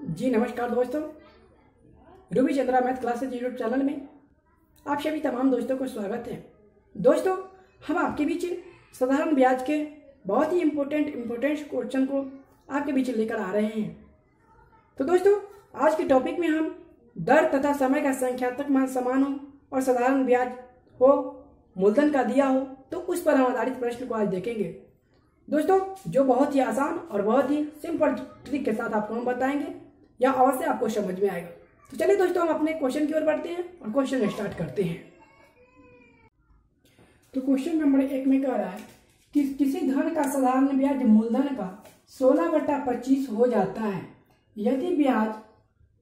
जी नमस्कार दोस्तों, Ruby Chandra math classes YouTube channel में आप सभी तमाम दोस्तों को स्वागत है। दोस्तों, हम आपके बीच साधारण ब्याज के बहुत ही इम्पोर्टेंट क्वेश्चन को आपके बीच लेकर आ रहे हैं। तो दोस्तों, आज के टॉपिक में हम दर तथा समय का संख्यात्मक मान समान हो और साधारण ब्याज हो, मूलधन का दिया हो, तो उस पर हम आधारित प्रश्न को आज देखेंगे दोस्तों, जो बहुत ही आसान और बहुत ही सिंपल ट्रिक के साथ आपको हम बताएंगे या अवश्य आपको समझ में आएगा। तो चलिए दोस्तों, हम अपने क्वेश्चन की ओर बढ़ते हैं और क्वेश्चन स्टार्ट करते हैं। तो क्वेश्चन नंबर 1 में कह रहा है कि किसी धन का साधारण ब्याज मूलधन का 16/25 हो जाता है यदि ब्याज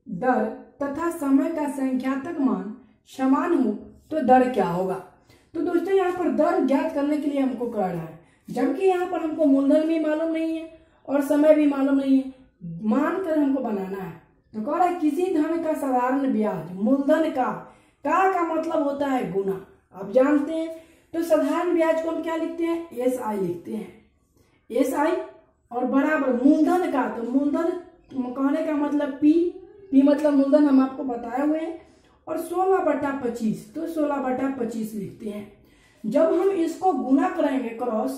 दर तथा समय का संख्यात्मक मान समान हो तो दर क्या होगा। तो दोस्तों, यहाँ पर दर ज्ञात करने के लिए हमको कह रहा है, जबकि यहाँ पर हमको मूलधन भी मालूम नहीं है और समय भी मालूम नहीं है, मान कर हमको बनाना है। तो कह रहा है किसी धन का साधारण ब्याज मूलधन का मतलब होता है गुना, आप जानते हैं। तो साधारण ब्याज को हम क्या लिखते हैं, SI लिखते हैं, SI और बराबर मूलधन का, तो मूलधन कहने का मतलब P मतलब मूलधन हम आपको बताए हुए हैं, और 16/25, तो 16/25 लिखते हैं। जब हम इसको गुना करेंगे क्रॉस,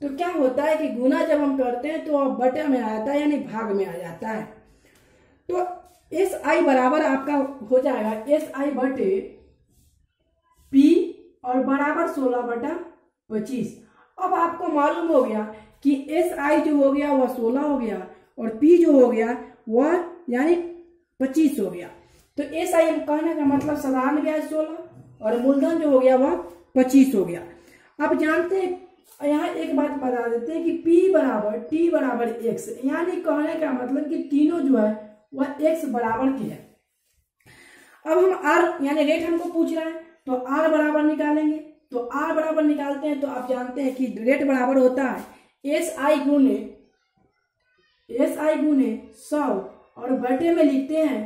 तो क्या होता है कि गुना जब हम करते हैं तो बटे में आ जाता है, यानी भाग में आ जाता है। तो SI बराबर आपका हो जाएगा SI बटे P और बराबर 16/25। अब आपको मालूम हो गया कि SI जो हो गया वह 16 हो गया और P जो हो गया वह यानी 25 हो गया। तो SI कहने का मतलब साधारण ब्याज 16 और मूलधन जो हो गया वह 25 हो गया। अब जानते हैं, यहाँ एक बात बता देते हैं कि P बराबर T बराबर X, यानी कहने का मतलब कि तीनों जो है वह X बराबर के है। अब हम R यानी रेट हमको पूछ रहा है, तो R बराबर निकालेंगे। तो R बराबर निकालते हैं तो आप जानते हैं कि रेट बराबर होता है SI गुने 100 और बटे में लिखते हैं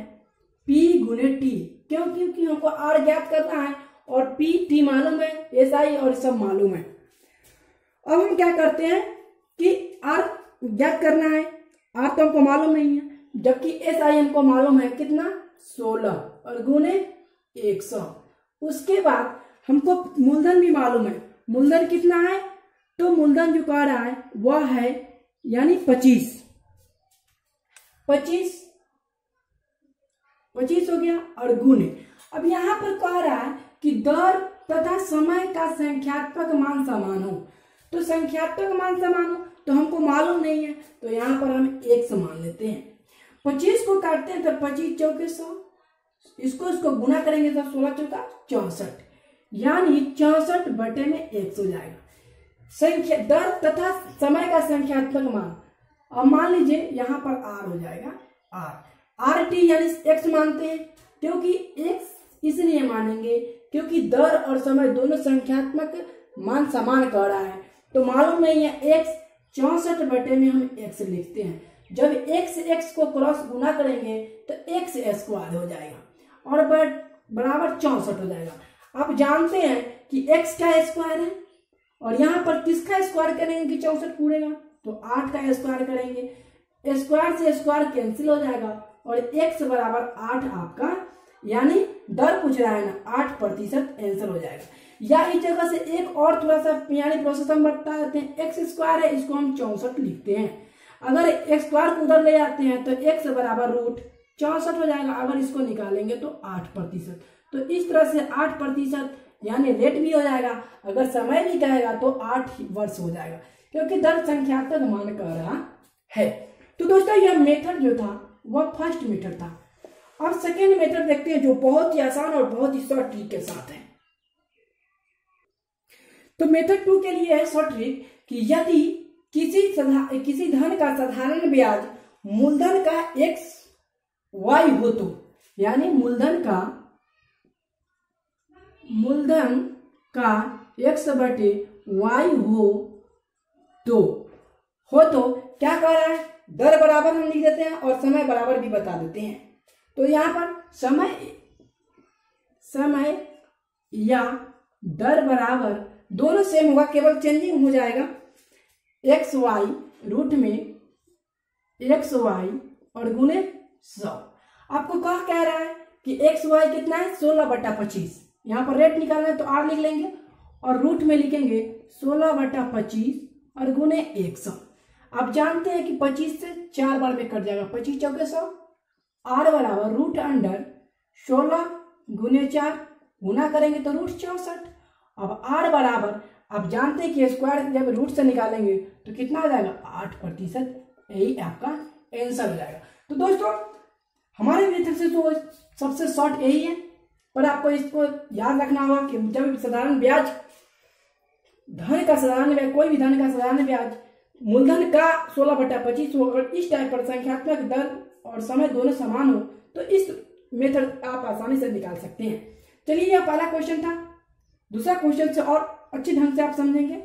P गुने T। क्यों? क्योंकि हमको R ज्ञात करना है और P T मालूम है, SI और सब मालूम है। अब हम क्या करते हैं कि R ज्ञात करना है, R तो हमको मालूम नहीं है, जबकि SI हमको मालूम है कितना, 16 और गुने 100। उसके बाद हमको मूलधन भी मालूम है, मूलधन कितना है, तो मूलधन जो कह रहा है वह है यानी 25 हो गया और गुने। अब यहाँ पर कह रहा है कि दर तथा समय का संख्यात्मक मान समान हो, तो संख्यात्मक मान समान हो तो हमको मालूम नहीं है, तो यहाँ पर हम 1 मान लेते हैं। 25 को काटते हैं तो 25 चौके 100, इसको गुना करेंगे तो 16 चौका 64, यानी 64 बटे में 1 हो जाएगा। संख्या दर तथा समय का संख्यात्मक मान, अब मान लीजिए यहाँ पर R हो जाएगा, RT यानी X मानते हैं, क्योंकि X इसलिए मानेंगे क्योंकि दर और समय दोनों संख्यात्मक मान समान कर रहा है, तो मालूम नहीं है X, 64 बटे में हम X लिखते हैं। जब X को क्रॉस गुना करेंगे तो X स्क्वायर हो जाएगा और बराबर 64 हो जाएगा। आप जानते हैं कि X का स्क्वायर है और यहाँ पर किसका स्क्वायर करेंगे कि 64 पूरेगा, तो 8 का स्क्वायर करेंगे, स्क्वायर से स्क्वायर कैंसिल हो जाएगा और X बराबर 8 आपका, यानी दर पूछ रहा है ना, 8% आंसर हो जाएगा। या इस जगह से एक और थोड़ा सा यानी प्रोसेस हम बता देते हैं, X स्क्वायर है, इसको हम 64 लिखते हैं। अगर X स्क्वायर को उधर ले जाते हैं तो X बराबर रूट 64 हो जाएगा, अगर इसको निकालेंगे तो 8%। तो इस तरह से 8% यानी रेट भी हो जाएगा, अगर समय भी कहेगा तो 8 वर्ष हो जाएगा, क्योंकि दर संख्यात्मक मान कर रहा है। तो दोस्तों, यह मेथड जो था वह फर्स्ट मेथड था। अब सेकेंड मेथड देखते हैं, जो बहुत ही आसान और बहुत ही शॉर्ट ट्रिक के साथ है। तो मेथड 2 के लिए है शॉर्ट ट्रिक कि यदि किसी धन का साधारण ब्याज मूलधन का XY हो तो, यानी मूलधन का X बटे Y हो तो क्या कर रहा है, दर बराबर हम लिख देते हैं और समय बराबर भी बता देते हैं। तो यहाँ पर समय या दर बराबर दोनों सेम होगा, केवल चेंजिंग हो जाएगा। XY रूट में XY और गुने 100। आपको कह रहा है कि एक्स वाई कितना है 16/25। यहाँ पर रेट निकालना है तो आर लिख लेंगे और रूट में लिखेंगे 16/25 और गुने 100। आप जानते हैं कि 25 से 4 बार में कट जाएगा, 25 चौके 100। आर बराबर रूट अंडर 16 गुने 4 गुना करेंगे तो रूट 64। अब आर बराबर आप जानते हैं कि स्क्वायर जब रूट से निकालेंगे तो कितना हो जाएगा 8%। यही आपका आंसर हो जाएगा। तो दोस्तों हमारे मेथड से तो सबसे शॉर्ट यही है, पर आपको इसको याद रखना होगा कि जब साधारण ब्याज धन का साधारण ब्याज, कोई भी धन का साधारण ब्याज मूलधन का 16/25 हो और इस टाइप पर संख्यात्मक दर और समय दोनों समान हो तो इस मेथड आप आसानी से निकाल सकते हैं। चलिए यह पहला क्वेश्चन था। दूसरा क्वेश्चन से और अच्छे ढंग से आप समझेंगे।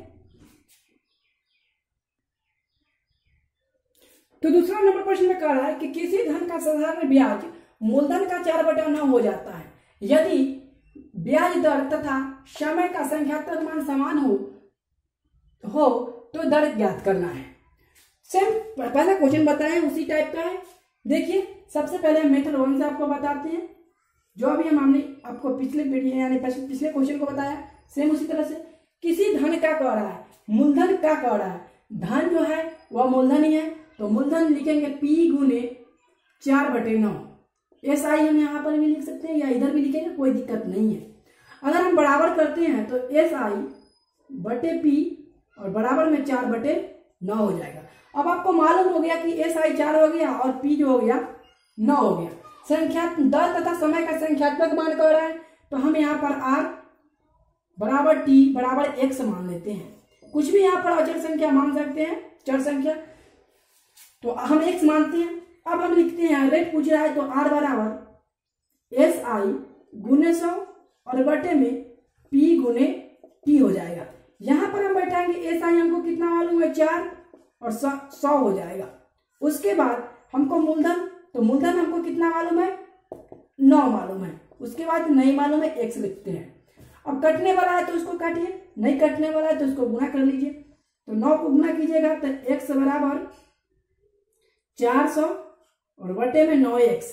तो दूसरा नंबर प्रश्न में कह रहा है कि किसी धन का साधारण ब्याज मूलधन का 4/9 हो जाता है यदि ब्याज दर तथा समय का संख्यात्मक मान समान हो तो दर ज्ञात करना है। सेम पहला क्वेश्चन बताया उसी टाइप का है। देखिए सबसे पहले मेथड 1 से आपको बताते हैं, जो अभी हमने आपको पिछले वीडियो यानी पिछले क्वेश्चन को बताया सेम उसी तरह से। किसी धन का कह रहा है, मूलधन का कह रहा है, धन जो है वह मूलधन ही है तो मूलधन लिखेंगे P गुने 4/9। SI हम यहाँ पर भी लिख सकते हैं या इधर भी लिखेंगे, कोई दिक्कत नहीं है। अगर हम बराबर करते हैं तो SI/P और बराबर में 4/9 हो जाएगा। अब आपको मालूम हो गया कि SI 4 हो गया और P जो हो गया 9 हो गया। संख्या दर तथा समय का संख्यात्मक मान कह रहा है तो हम यहाँ पर R बराबर T बराबर X मान लेते हैं। कुछ भी यहाँ पर अचर संख्या मान सकते हैं, चर संख्या, तो हम X मानते हैं। अब हम लिखते हैं रेट पूछ रहा है तो R बराबर SI गुने 100 और बटे में P गुने T हो जाएगा। यहाँ पर हम बैठाएंगे SI हमको कितना मालूम है 4 और 100 हो जाएगा। उसके बाद हमको मूलधन, तो मूलधन हमको कितना मालूम है 9 मालूम है। उसके बाद नहीं मालूम है X लिखते हैं। अब कटने वाला है तो उसको काटिए, नहीं कटने वाला है तो उसको गुना कर लीजिए। तो 9 को गुना कीजिएगा तो X बराबर 400 और बटे में 9x।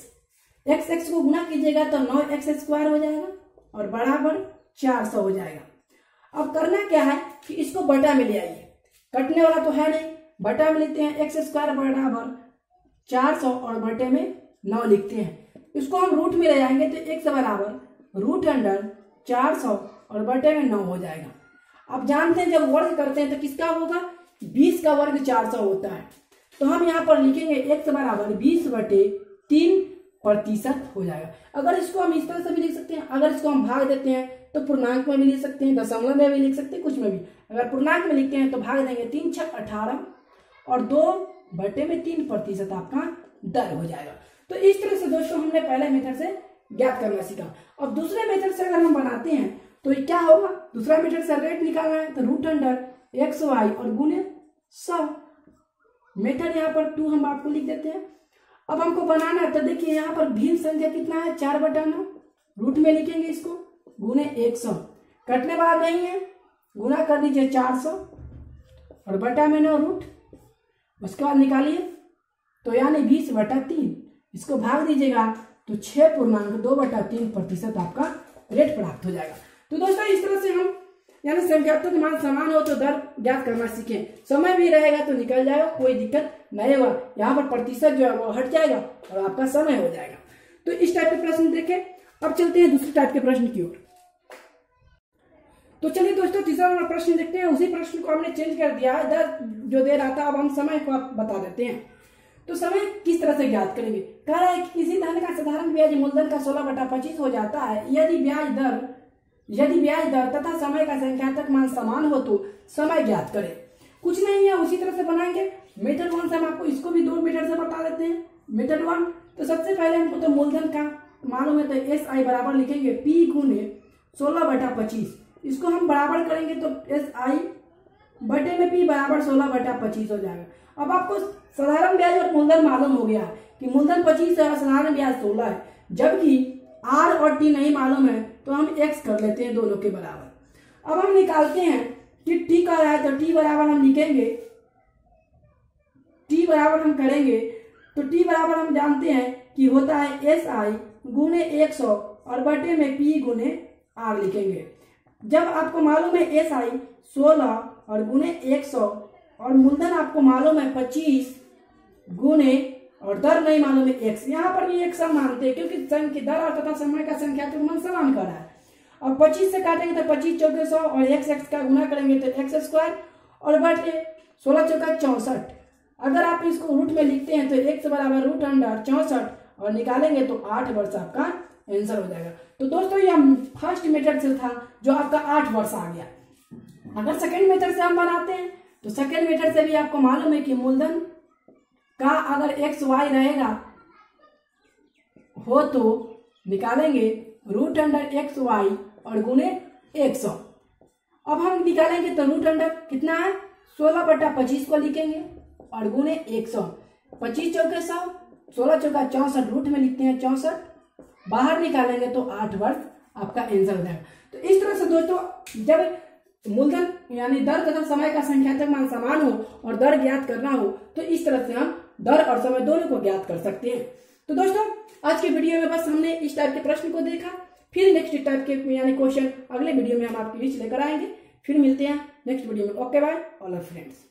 x को गुना कीजिएगा तो 9x² हो जाएगा और बराबर 400 हो जाएगा। अब करना क्या है कि इसको बटा में ले आइए, कटने वाला तो है नहीं, बटा में लिखते हैं x² बराबर 400 और बटे में 9 लिखते हैं। इसको हम रूट में ले जाएंगे तो x बराबर रूट अंडर 400 और बटे में 9 हो जाएगा। अब जानते हैं जब वर्ग करते हैं तो किसका होगा 20 का वर्ग 400 होता है, तो हम यहाँ पर लिखेंगे x बराबर 20/3% हो जाएगा। अगर इसको हम इस तरह से भी लिख सकते हैं, अगर इसको हम भाग देते हैं तो पूर्णांक में भी लिख सकते हैं, दशमलव में भी लिख सकते हैं, कुछ में भी। अगर पूर्णांक में लिखते हैं तो भाग देंगे 3 6 18 और 2/3% आपका दर हो जाएगा। तो इस तरह से दोस्तों हमने पहले मेथड से ज्ञात करना सीखा। अब दूसरे मेथड से अगर हम बनाते हैं तो क्या होगा, दूसरा मेथड से रेट निकालना है तो रूट अंडर XY और गुने 100। मेथड यहाँ पर 2 हम आपको लिख देते हैं। अब हमको बनाना है तो देखिए यहाँ पर भिन्न संख्या कितना है 4/9, रूट में लिखेंगे इसको गुने 100, कटने वाला नहीं है, गुना कर दीजिए 400 और बटा में 9 रूट, उसके बाद निकालिए तो यानी 20/3, इसको भाग दीजिएगा तो 6.2/3% आपका रेट प्राप्त हो जाएगा। तो दोस्तों इस तरह से हम यानी संख्यात्मक मान समान हो तो दर ज्ञात करना सीखें। समय भी रहेगा तो निकल जाएगा, कोई दिक्कत नहीं होगा। यहाँ पर प्रतिशत जो है वो हट जाएगा और आपका समय हो जाएगा। तो इस टाइप के प्रश्न देखें। अब चलते हैं दूसरे टाइप के प्रश्न की ओर। तो चलिए दोस्तों तीसरा नंबर प्रश्न देखते हैं। उसी प्रश्न को हमने चेंज कर दिया है, दर जो दे रहा था अब हम समय को आप बता देते हैं। तो समय किस तरह से ज्ञात करेंगे, कह रहा है कि किसी धन का साधारण ब्याज मूलधन का 16/25 हो जाता है यदि ब्याज दर तथा समय का संख्यात्मक मान समान हो तो समय ज्ञात करें। कुछ नहीं है, उसी तरह से बनाएंगे। मेथड 1 से हम आपको इसको भी 2 मेथड से बता देते हैं। मेथड 1 तो सबसे पहले हमको तो मूलधन का मालूम है तो SI बराबर लिखेंगे P गुने 16/25। इसको हम बराबर करेंगे तो SI बटे में P बराबर 16/25 हो जाएगा। अब आपको साधारण ब्याज और मूलधन मालूम हो गया कि मूलधन 25 है और साधारण ब्याज 16 है, जबकि R और T नहीं मालूम है तो हम X कर लेते हैं दोनों के बराबर। अब हम निकालते हैं कि T का है तो T बराबर हम लिखेंगे, T बराबर हम करेंगे तो टी बराबर हम जानते हैं कि होता है एस आई गुने 100 और बटे में पी गुने आर लिखेंगे। जब आपको मालूम है एस आई 16 और गुने 100 और मूलधन आपको मालूम है 25 गुने और दर नहीं मालूम है एक्स, यहाँ पर भी एक सम मानते हैं क्योंकि संख्या दर और तथा समय का संख्यात्मक मान समान कर रहा है। और 25 से काटेंगे तो 25 चौके 100 और x का गुना करेंगे तो x स्क्वायर और बटे 16 चौका 64। अगर आप इसको रूट में लिखते हैं तो x बराबर रूट अंडर 64 और निकालेंगे तो 8 वर्ष आपका आंसर हो जाएगा। तो दोस्तों ये फर्स्ट मेथड से था जो आपका 8 वर्ष आ गया। अगर सेकेंड मेथड से हम बनाते हैं तो सेकेंड मेथड से भी आपको मालूम है कि मूलधन का अगर एक्स वाई रहेगा हो तो निकालेंगे रूट अंडर एक्स वाई और गुने 100। अब हम निकालेंगे तो रूट अंडर कितना है 16/25 को लिखेंगे और गुने 100। 25 चौके 100, 16 चौका 64, रूट में लिखते हैं 64, बाहर निकालेंगे तो 8 वर्ष आपका आंसर हो जाएगा। तो इस तरह से दोस्तों जब मूलधन यानी दर तथा समय का संख्यात्मक मान समान हो और दर ज्ञात करना हो तो इस तरह से हम दर और समय दोनों को ज्ञात कर सकते हैं। तो दोस्तों आज के वीडियो में बस हमने इस टाइप के प्रश्न को देखा, फिर नेक्स्ट टाइप के यानी क्वेश्चन अगले वीडियो में हम आपके बीच लेकर आएंगे। फिर मिलते हैं नेक्स्ट वीडियो में। Okay bye all our friends.